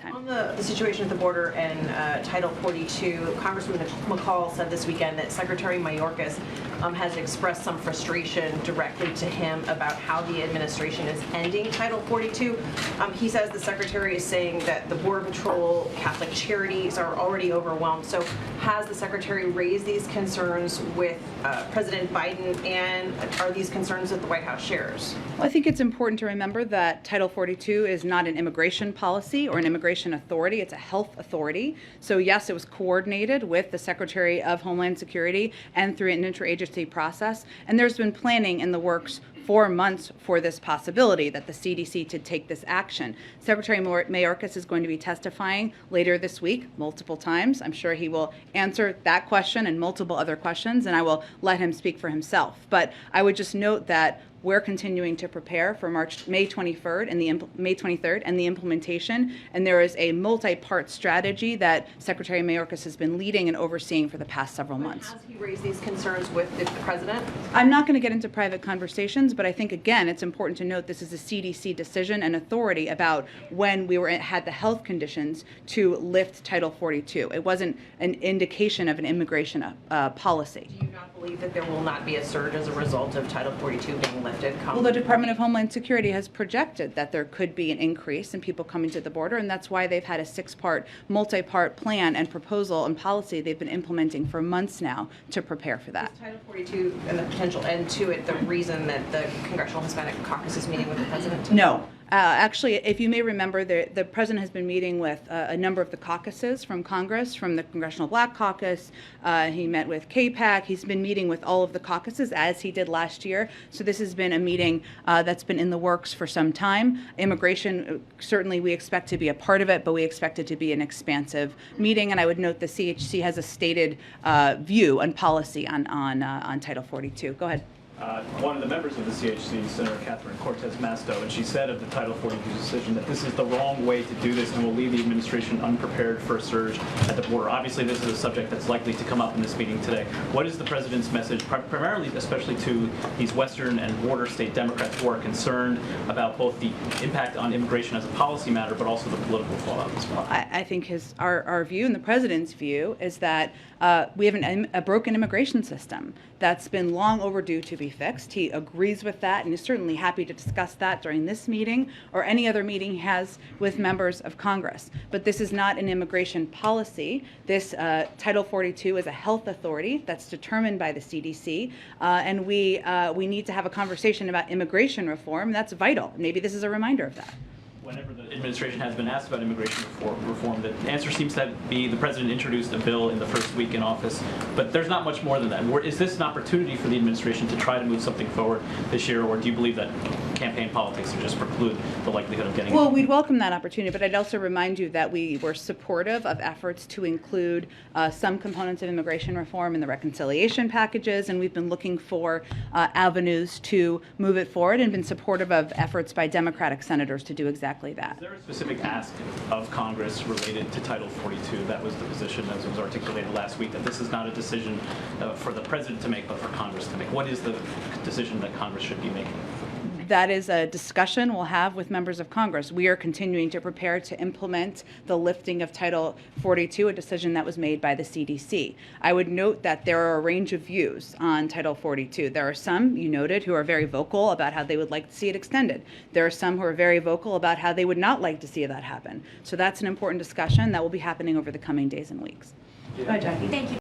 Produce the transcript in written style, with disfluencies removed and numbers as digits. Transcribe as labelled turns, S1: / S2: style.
S1: time.
S2: On the situation at the border and Title 42, Congressman McCall said this weekend that Secretary Mayorkas has expressed some frustration directly to him about how the administration is ending Title 42. He says the Secretary is saying that the Border Patrol, Catholic Charities are already overwhelmed. So has the Secretary raised these concerns with President Biden, and are these concerns that the White House shares?
S1: Well, I think it's important to remember that Title 42 is not an immigration policy or an immigration authority. It's a health authority. So yes, it was coordinated with the Secretary of Homeland Security and through an interagency process. And there's been planning in the works for months for this possibility that the CDC to take this action. Secretary Mayorkas is going to be testifying later this week multiple times. I'm sure he will answer that question and multiple other questions, and I will let him speak for himself. But I would just note that we're continuing to prepare for May 23rd and the implementation, and there is a multi-part strategy that Secretary Mayorkas has been leading and overseeing for the past several months.
S2: Has he raised these concerns with the president?
S1: I'm not going to get into private conversations, but I think, again, it's important to note this is a CDC decision and authority about when we had the health conditions to lift Title 42. It wasn't an indication of an immigration policy.
S2: Do you not believe that there will not be a surge as a result of Title 42 being lifted?
S1: Well, the Department of Homeland Security has projected that there could be an increase in people coming to the border, and that's why they've had a multi-part plan and proposal and policy they've been implementing for months now to prepare for that.
S2: Is Title 42 and the potential end to it the reason that the Congressional Hispanic Caucus is meeting with the president today?
S1: No. Actually, if you may remember, the president has been meeting with a number of the caucuses from Congress, from the Congressional Black Caucus. He met with KPAC. He's been meeting with all of the caucuses, as he did last year. So this has been a meeting that's been in the works for some time. Immigration, certainly we expect to be a part of it, but we expect it to be an expansive meeting. And I would note the CHC has a stated view and policy on Title 42. Go ahead.
S3: One of the members of the CHC, Senator Catherine Cortez Masto, and she said of the Title 42 decision that this is the wrong way to do this and will leave the administration unprepared for a surge at the border. Obviously, this is a subject that's likely to come up in this meeting today. What is the president's message, primarily, especially to these Western and border state Democrats who are concerned about both the impact on immigration as a policy matter, but also the political fallout as well?
S1: I think our view and the president's view is that we have a broken immigration system that's been long overdue to be fixed. He agrees with that and is certainly happy to discuss that during this meeting or any other meeting he has with members of Congress. But this is not an immigration policy. This Title 42 is a health authority that's determined by the CDC, and we need to have a conversation about immigration reform. That's vital. Maybe this is a reminder of that.
S3: Whenever the administration has been asked about immigration reform, the answer seems to be the president introduced a bill in the first week in office, but there's not much more than that. Is this an opportunity for the administration to try to move something forward this year, or do you believe that campaign politics would just preclude the likelihood of getting
S1: Well, we'd welcome that opportunity, but I'd also remind you that we were supportive of efforts to include some components of immigration reform in the reconciliation packages, and we've been looking for avenues to move it forward and been supportive of efforts by Democratic senators to do exactly that.
S3: Is there a specific ask of Congress related to Title 42? That was the position as it was articulated last week, that this is not a decision for the president to make, but for Congress to make. What is the decision that Congress should be making?
S1: That is a discussion we'll have with members of Congress. We are continuing to prepare to implement the lifting of Title 42, a decision that was made by the CDC. I would note that there are a range of views on Title 42. There are some, you noted, who are very vocal about how they would like to see it extended. There are some who are very vocal about how they would not like to see that happen. So that's an important discussion that will be happening over the coming days and weeks.
S2: Hi, Jackie.
S4: Thank you.